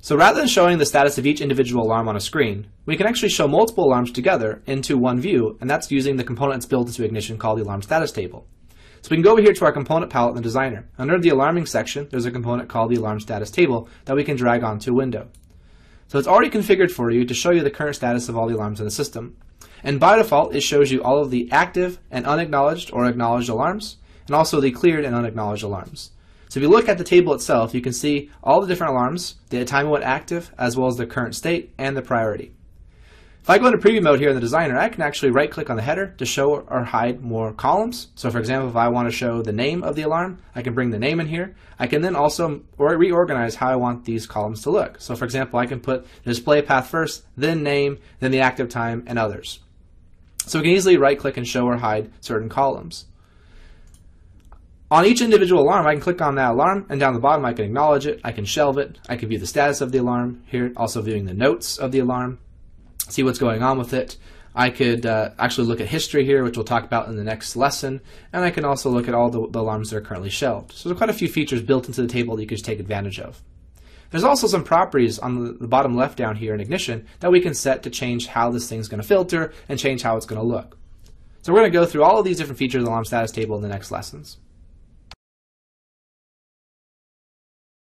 So rather than showing the status of each individual alarm on a screen, we can actually show multiple alarms together into one view, and that's using the component that's built into Ignition called the alarm status table. So we can go over here to our component palette in the Designer. Under the alarming section, there's a component called the alarm status table that we can drag onto a window. So it's already configured for you to show you the current status of all the alarms in the system. And by default, it shows you all of the active and unacknowledged or acknowledged alarms, and also the cleared and unacknowledged alarms. So if you look at the table itself, you can see all the different alarms, the time it went active, as well as the current state and the priority. If I go into preview mode here in the Designer, I can actually right-click on the header to show or hide more columns. So for example, if I want to show the name of the alarm, I can bring the name in here. I can then also reorganize how I want these columns to look. So for example, I can put the display path first, then name, then the active time, and others. So we can easily right-click and show or hide certain columns. On each individual alarm, I can click on that alarm, and down the bottom I can acknowledge it, I can shelve it, I can view the status of the alarm, here also viewing the notes of the alarm, see what's going on with it. I could actually look at history here, which we'll talk about in the next lesson, and I can also look at all the alarms that are currently shelved. So there's quite a few features built into the table that you can just take advantage of. There's also some properties on the bottom left down here in Ignition that we can set to change how this thing's going to filter and change how it's going to look. So we're going to go through all of these different features of the alarm status table in the next lessons.